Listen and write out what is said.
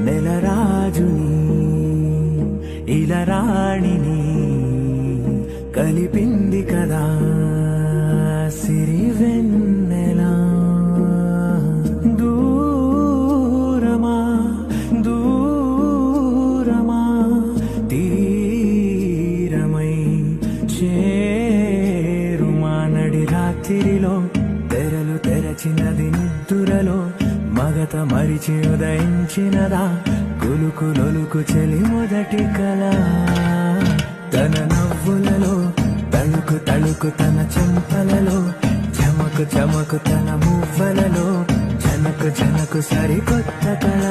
నెలరాజుని ఇలరాణిని కలిపింది కదా సిరి వెన్నెలా. దూరమా దూరమా తీరమై చేరుమా నడి రాత్రిలో తెరలు తెరచినది నిద్దురలో మగత మరిచి ఉదయించినదా కులుకు లొలుకు చెలి మొదటి కళ. తన నవ్వులలో తళుకు తళుకు తన చెంపలలో చమకు చమకు తన మువ్వలలో జనకు జనకు సరికొత్త కళ.